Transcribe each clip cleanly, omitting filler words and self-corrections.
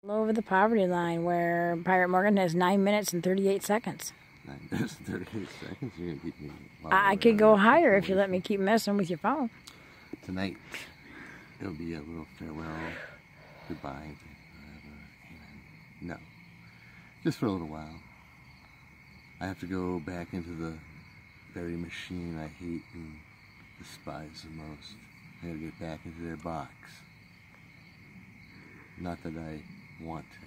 Low over the poverty line, where Pirate Morgan has 9 minutes and 38 seconds. 9 minutes and 38 seconds? You're going to keep me... I could go higher if you let me keep messing with your phone. Tonight, it'll be a little farewell, goodbye, forever, amen. No. Just for a little while. I have to go back into the very machine I hate and despise the most. I gotta get back into their box. Not that I want to,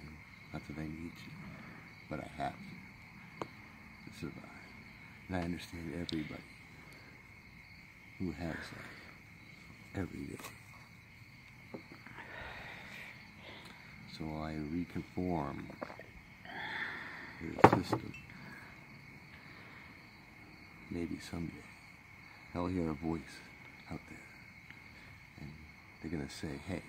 not that I need to, but I have to survive. And I understand everybody who has that every day. So I reconform to the system. Maybe someday I'll hear a voice out there and they're gonna say, hey,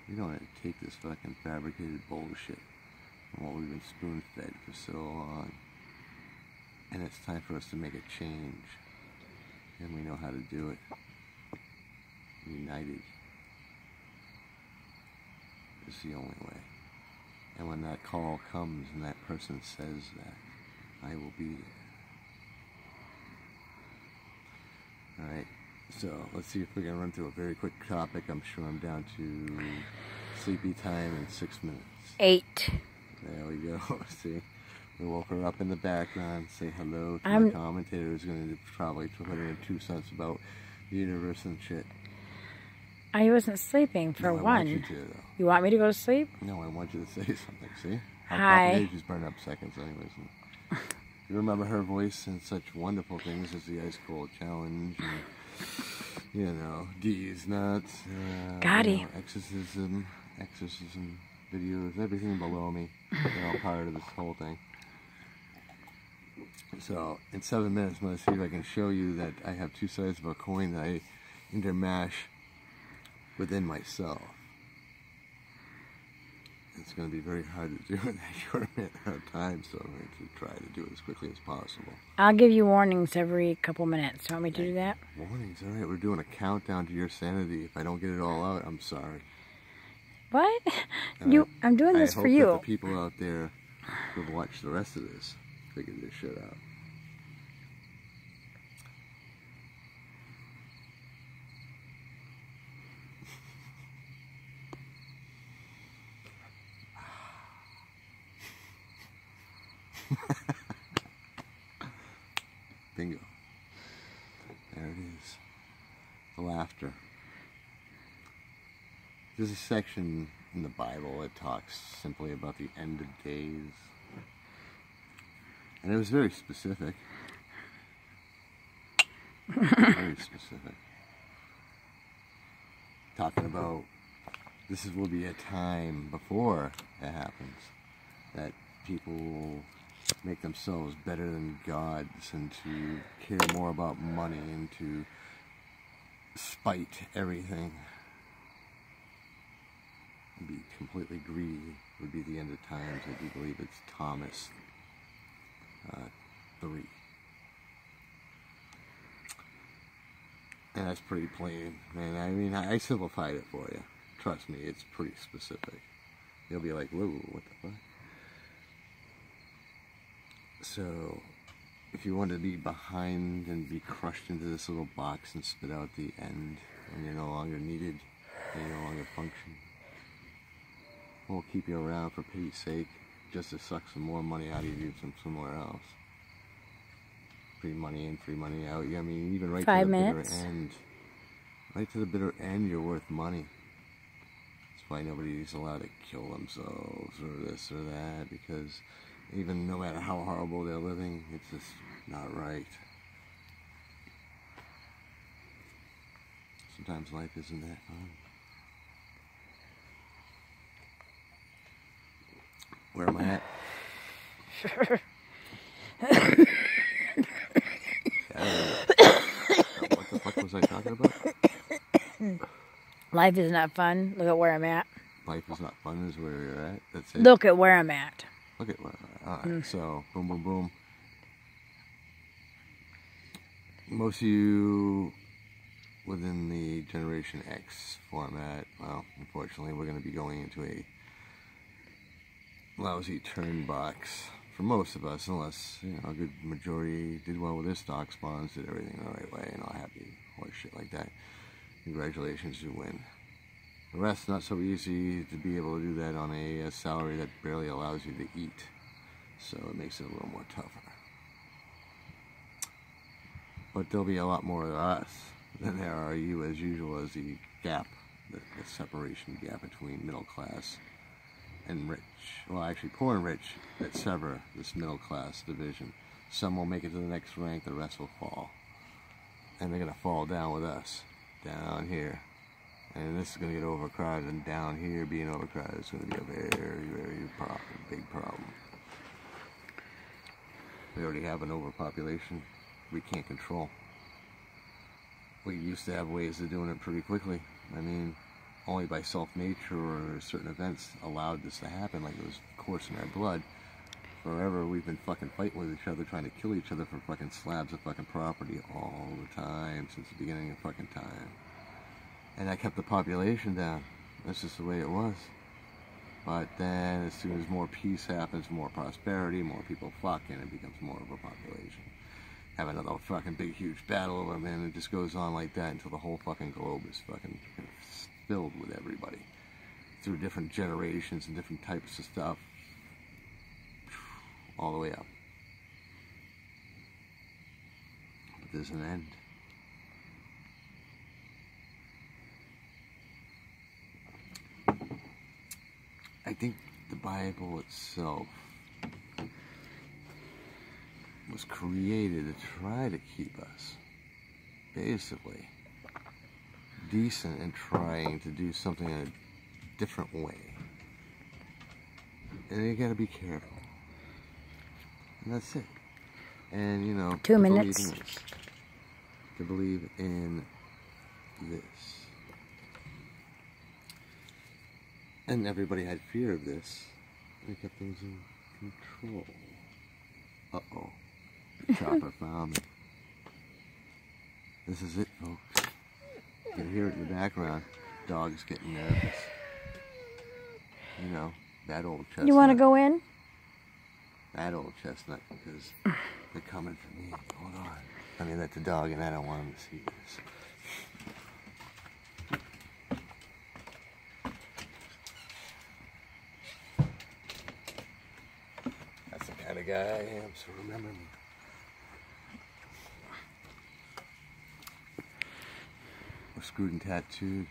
we don't have to take this fucking fabricated bullshit from what we've been spoon-fed for so long. And it's time for us to make a change. And we know how to do it. United is the only way. And when that call comes and that person says that, I will be there. Alright, so let's see if we can run through a very quick topic. I'm sure I'm down to sleepy time in 6 minutes. 8. There we go. See? We woke her up in the background, say hello to the commentator who's going to probably put in 2 cents about the universe and shit. I wasn't sleeping for one. I want you to, though. You want me to go to sleep? No, I want you to say something, see? Hi. She's burning up seconds anyways. And you remember her voice and such wonderful things as the Ice Cold Challenge and, you know, D's Nuts, Gotti. You know, exorcism videos, everything below me. They're all part of this whole thing. So, in 7 minutes, I'm going to see if I can show you that I have 2 sides of a coin that I intermash within myself. It's going to be very hard to do in that short amount of time, so I'm going to try to do it as quickly as possible. I'll give you warnings every couple minutes. Want me to do that? Warnings? Alright, we're doing a countdown to your sanity. If I don't get it all out, I'm sorry. What? I'm doing this for you. I hope that the people out there who've watched the rest of this figure this shit out. Bingo. There it is. The laughter. There's a section in the Bible that talks simply about the end of days. And it was very specific. Very specific. Talking about this will be a time before it happens that people will make themselves better than gods and to care more about money and to spite everything. And be completely greedy would be the end of times. I do believe it's Thomas 3. And that's pretty plain. And I mean, I simplified it for you. Trust me, it's pretty specific. You'll be like, whoa, what the fuck? So, if you want to be behind and be crushed into this little box and spit out the end, and you're no longer needed, and you no longer function, we'll keep you around for pity's sake, just to suck some more money out of you from somewhere else. Free money in, free money out. I mean, even right 5 to the minutes. bitter end. Right to the bitter end, you're worth money. That's why nobody's allowed to kill themselves or this or that, because even no matter how horrible they're living, it's just not right. Sometimes life isn't that fun. Where am I at? What the fuck was I talking about? Life is not fun. Look at where I'm at. Life is not fun is where you're at. That's it. Look at where I'm at. Look at where I'm at. Alright, so boom, boom, boom. Most of you within the Generation X format, well, unfortunately, we're going to be going into a lousy turn box for most of us, unless, you know, a good majority did well with their stock spawns, did everything the right way, and all happy horse shit like that. Congratulations, you win. The rest, not so easy to be able to do that on a salary that barely allows you to eat, so it makes it a little more tougher. But there'll be a lot more of us than there are you, as usual, as the gap, the separation gap between middle class and rich. Well, actually, poor and rich that sever this middle class division. Some will make it to the next rank, the rest will fall. And they're going to fall down with us, down here. And this is going to get overcrowded, and down here being overcrowded is going to be a very, very big problem. We already have an overpopulation we can't control. We used to have ways of doing it pretty quickly. I mean, only by self-nature or certain events allowed this to happen, like it was coursing our blood. Forever we've been fucking fighting with each other, trying to kill each other for fucking slabs of fucking property all the time, since the beginning of fucking time. And that kept the population down. That's just the way it was. But then as soon as more peace happens, more prosperity, more people fuck, and it becomes more of a population. Have another fucking big huge battle over them, and it just goes on like that until the whole fucking globe is fucking filled with everybody. Through different generations and different types of stuff. All the way up. But there's an end. I think the Bible itself was created to try to keep us basically decent and trying to do something in a different way. And you gotta be careful. And that's it. And, you know, 2 minutes. To believe in this. And everybody had fear of this. They kept things in control. Uh-oh. The chopper found me. This is it, folks. You can hear it in the background. Dog's getting nervous. You know, that old chestnut. You want to go in? That old chestnut, because they're coming for me. Hold on. I mean, that's a dog, and I don't want him to see this. That's the kind of guy I am, so remember me. We're screwed and tattooed.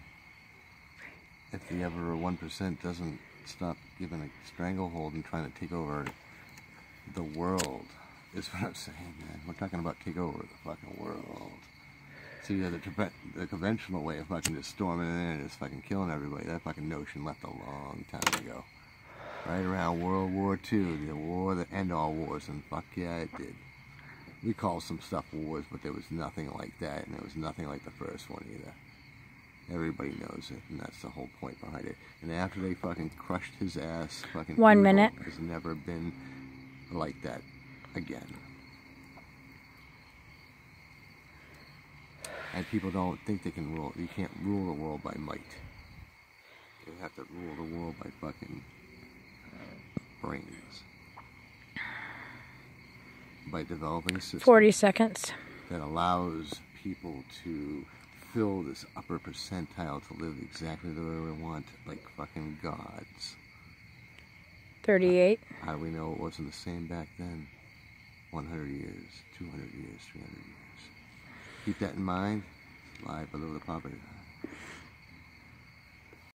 If the ever 1% doesn't stop giving a stranglehold and trying to take over the world, is what I'm saying, man. We're talking about take over the fucking world. So yeah, the conventional way of fucking just storming in and just fucking killing everybody, that fucking notion left a long time ago. Right around World War II, the war that end all wars, and fuck yeah, it did. We call some stuff wars, but there was nothing like that, and there was nothing like the first one either. Everybody knows it, and that's the whole point behind it. And after they fucking crushed his ass, fucking 1 minute. Has never been like that again. And people don't think they can rule. You can't rule the world by might. You have to rule the world by fucking brains. By developing a system 40 seconds. that allows people to fill this upper percentile to live exactly the way we want, like fucking gods. 38. How do we know it wasn't the same back then? 100 years, 200 years, 300 years. Keep that in mind. Live below the poverty line.